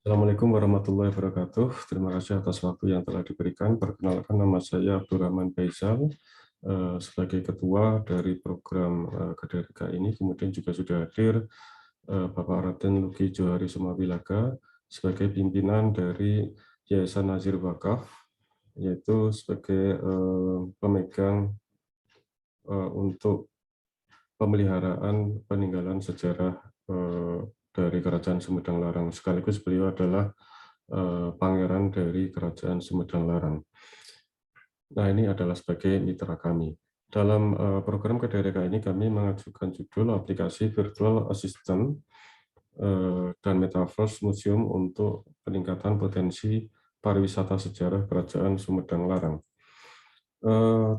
Assalamualaikum warahmatullahi wabarakatuh. Terima kasih atas waktu yang telah diberikan. Perkenalkan, nama saya Abdurrahman Faisal, sebagai ketua dari program KDRK ini. Kemudian juga sudah hadir Bapak Raden Luki Johari Sumawilaga sebagai pimpinan dari Yayasan Nazir Wakaf, yaitu sebagai pemegang untuk pemeliharaan peninggalan sejarah dari Kerajaan Sumedang Larang. Sekaligus beliau adalah pangeran dari Kerajaan Sumedang Larang. Nah, ini adalah sebagai mitra kami. Dalam program KDRK ini kami mengajukan judul aplikasi Virtual Assistant dan Metaverse Museum untuk peningkatan potensi pariwisata sejarah Kerajaan Sumedang Larang.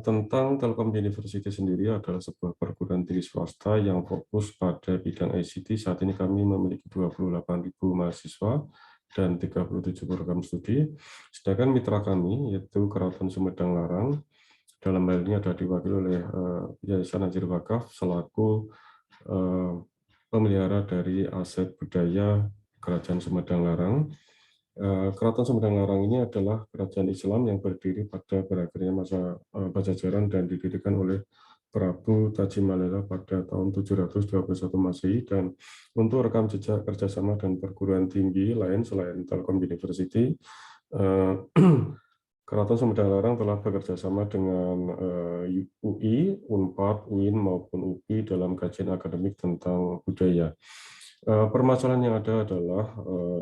Tentang Telkom University sendiri adalah sebuah perguruan tinggi swasta yang fokus pada bidang ICT. Saat ini kami memiliki 28.000 mahasiswa dan 37 program studi. Sedangkan mitra kami, yaitu Keraton Sumedang Larang, dalam hal ini ada diwakili oleh Yayasan Nazir Wakaf selaku pemelihara dari aset budaya Kerajaan Sumedang Larang. Keraton Sumedang Larang ini adalah kerajaan Islam yang berdiri pada berakhirnya masa Pajajaran dan didirikan oleh Prabu Tajimalela pada tahun 721 Masehi. Dan untuk rekam jejak kerjasama dan perguruan tinggi lain selain Telkom University, Keraton Sumedang Larang telah bekerja sama dengan UI, Unpad, UIN maupun UPI dalam kajian akademik tentang budaya. Permasalahan yang ada adalah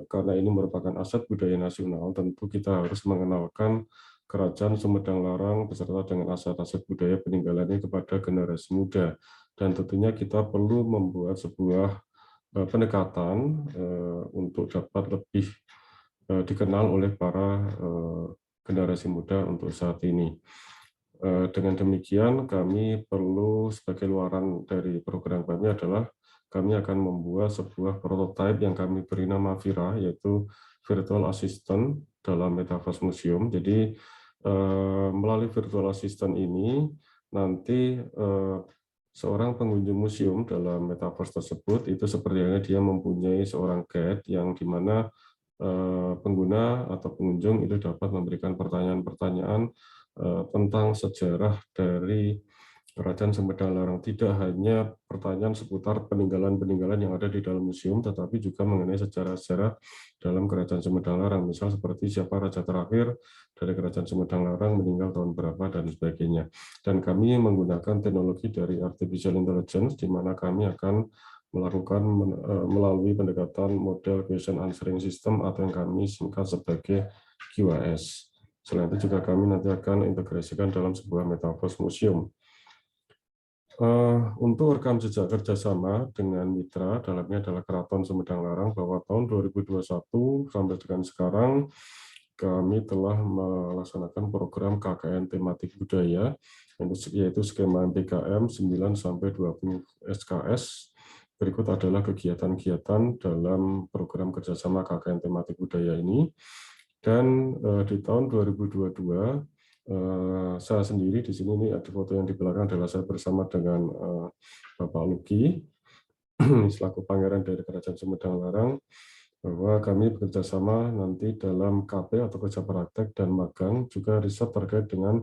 karena ini merupakan aset budaya nasional, tentu kita harus mengenalkan Kerajaan Sumedang Larang beserta dengan aset-aset budaya peninggalannya kepada generasi muda. Dan tentunya kita perlu membuat sebuah pendekatan untuk dapat lebih dikenal oleh para generasi muda untuk saat ini. Dengan demikian, kami perlu sebagai luaran dari program kami adalah kami akan membuat sebuah prototipe yang kami beri nama Vira, yaitu Virtual Assistant dalam Metaverse Museum. Jadi melalui Virtual Assistant ini nanti seorang pengunjung museum dalam Metaverse tersebut itu sepertinya dia mempunyai seorang guide yang dimana pengguna atau pengunjung itu dapat memberikan pertanyaan-pertanyaan tentang sejarah dari Kerajaan Sumedang Larang. Tidak hanya pertanyaan seputar peninggalan-peninggalan yang ada di dalam museum, tetapi juga mengenai sejarah-sejarah dalam Kerajaan Sumedang Larang. Misal seperti siapa raja terakhir dari Kerajaan Sumedang Larang, meninggal tahun berapa, dan sebagainya. Dan kami menggunakan teknologi dari Artificial Intelligence, di mana kami akan melakukan melalui pendekatan model question answering system atau yang kami singkat sebagai QAS. Selain itu juga kami nanti akan integrasikan dalam sebuah metaverse museum. Untuk rekam jejak kerjasama dengan mitra, dalamnya adalah Keraton Sumedang Larang, bahwa tahun 2021 sampai dengan sekarang kami telah melaksanakan program KKN tematik budaya, yaitu skema MPKM 9-20 SKS. Berikut adalah kegiatan-kegiatan dalam program kerjasama KKN tematik budaya ini. Dan di tahun 2022, saya sendiri di sini, ini ada foto yang di belakang adalah saya bersama dengan Bapak Luki, selaku pangeran dari Kerajaan Sumedang Larang, bahwa kami bekerja sama nanti dalam KP atau kerja praktek dan magang, juga riset terkait dengan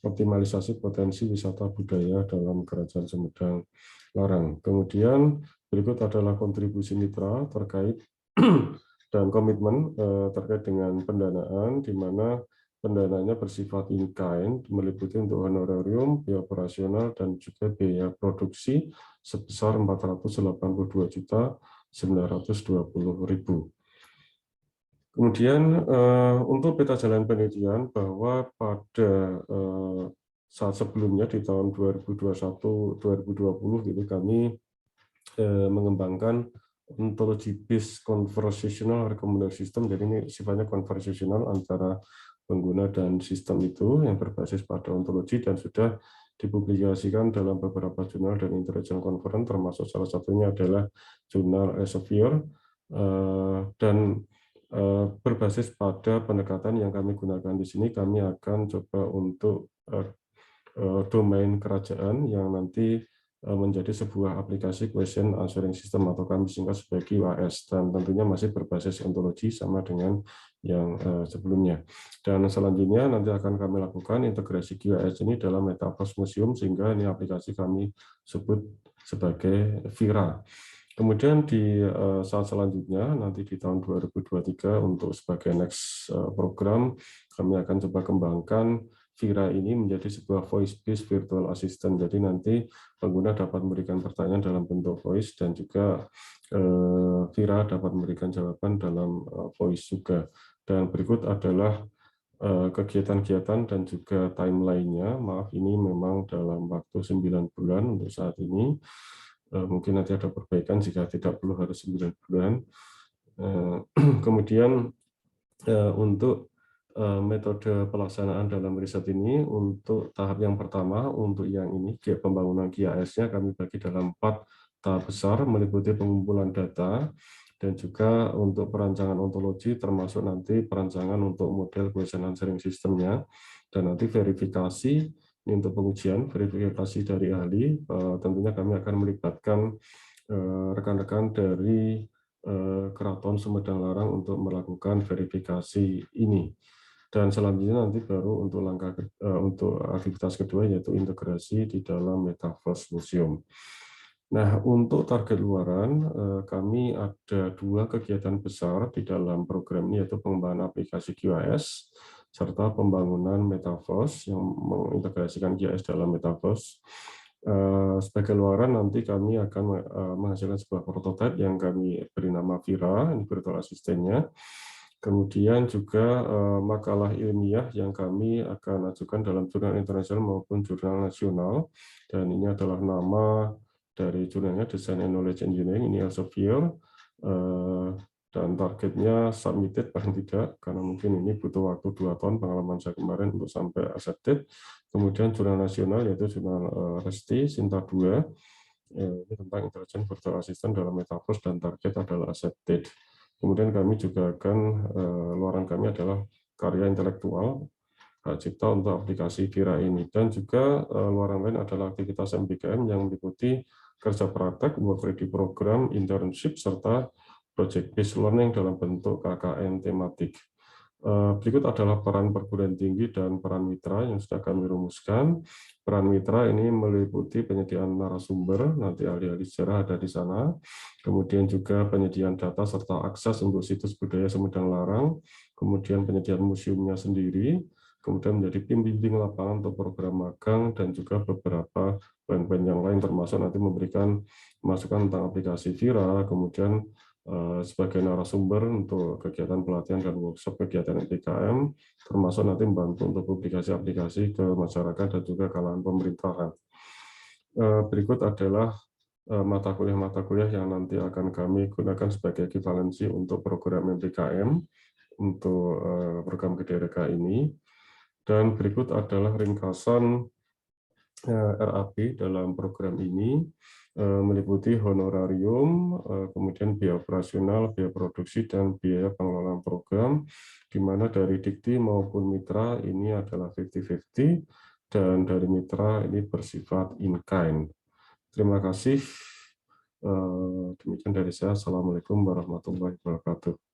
optimalisasi potensi wisata budaya dalam Kerajaan Sumedang Larang. Kemudian berikut adalah kontribusi mitra terkait dan komitmen terkait dengan pendanaan, di mana pendanaannya bersifat in-kind, meliputi untuk honorarium, biaya operasional, dan juga biaya produksi sebesar 482.920.000. Kemudian untuk peta jalan penelitian, bahwa pada saat sebelumnya di tahun 2021-2020 gitu, kami mengembangkan ontologi based conversational recommender system. Jadi ini sifatnya conversational antara pengguna dan sistem itu yang berbasis pada ontologi, dan sudah dipublikasikan dalam beberapa jurnal dan intelligence conference, termasuk salah satunya adalah jurnal Elsevier, dan berbasis pada pendekatan yang kami gunakan di sini. Kami akan coba untuk domain kerajaan yang nanti menjadi sebuah aplikasi question answering system atau kami singkat sebagai QAS, dan tentunya masih berbasis ontologi sama dengan yang sebelumnya. Dan selanjutnya nanti akan kami lakukan integrasi QAS ini dalam Metaverse Museum, sehingga ini aplikasi kami sebut sebagai Vira. Kemudian di saat selanjutnya, nanti di tahun 2023 untuk sebagai next program, kami akan coba kembangkan Vira ini menjadi sebuah voice-based virtual assistant. Jadi nanti pengguna dapat memberikan pertanyaan dalam bentuk voice, dan juga Vira dapat memberikan jawaban dalam voice juga. Dan berikut adalah kegiatan-kegiatan dan juga timeline-nya. Maaf, ini memang dalam waktu 9 bulan untuk saat ini. Mungkin nanti ada perbaikan jika tidak perlu harus 9 bulan. Kemudian untuk metode pelaksanaan dalam riset ini, untuk tahap yang pertama, untuk yang ini, pembangunan QAS-nya kami bagi dalam 4 tahap besar, meliputi pengumpulan data, dan juga untuk perancangan ontologi, termasuk nanti perancangan untuk model question answering system-nya, dan nanti verifikasi, ini untuk pengujian, verifikasi dari ahli. Tentunya kami akan melibatkan rekan-rekan dari Keraton Sumedang Larang untuk melakukan verifikasi ini. Dan selanjutnya nanti baru untuk langkah untuk aktivitas kedua, yaitu integrasi di dalam Metaverse Museum. Nah, untuk target luaran, kami ada 2 kegiatan besar di dalam program ini, yaitu pengembangan aplikasi QAS, serta pembangunan Metaverse yang mengintegrasikan QAS dalam Metaverse. Sebagai luaran, nanti kami akan menghasilkan sebuah prototipe yang kami beri nama Vira, ini virtual asistennya. Kemudian juga makalah ilmiah yang kami akan ajukan dalam jurnal internasional maupun jurnal nasional. Dan ini adalah nama dari jurnalnya, Design and Knowledge Engineering, ini Elsevier. Dan targetnya submitted paling tidak, karena mungkin ini butuh waktu 2 tahun pengalaman saya kemarin untuk sampai accepted. Kemudian jurnal nasional, yaitu jurnal RESTI, Sinta 2, ini tentang Intelligent Virtual Assistant dalam Metaverse, dan target adalah accepted. Kemudian kami juga akan, luaran kami adalah karya intelektual, hak cipta untuk aplikasi Vira ini. Dan juga luaran lain adalah aktivitas MBKM yang meliputi kerja praktek, work ready program, internship, serta project based learning dalam bentuk KKN tematik. Berikut adalah peran perguruan tinggi dan peran mitra yang sudah kami rumuskan. Peran mitra ini meliputi penyediaan narasumber, nanti ahli-ahli sejarah ada di sana, kemudian juga penyediaan data serta akses untuk situs budaya Sumedang Larang, kemudian penyediaan museumnya sendiri, kemudian menjadi pembimbing lapangan untuk program magang, dan juga beberapa poin-poin yang lain, termasuk nanti memberikan masukan tentang aplikasi Vira, kemudian sebagai narasumber untuk kegiatan pelatihan dan workshop kegiatan MBKM, termasuk nanti membantu untuk publikasi aplikasi ke masyarakat dan juga kalangan pemerintahan. Berikut adalah mata kuliah yang nanti akan kami gunakan sebagai ekivalensi untuk program MBKM untuk program GDRK ini. Dan berikut adalah ringkasan RAP dalam program ini, meliputi honorarium, kemudian biaya operasional, biaya produksi, dan biaya pengelolaan program, di mana dari Dikti maupun mitra ini adalah 50-50, dan dari mitra ini bersifat in-kind. Terima kasih. Demikian dari saya. Assalamualaikum warahmatullahi wabarakatuh.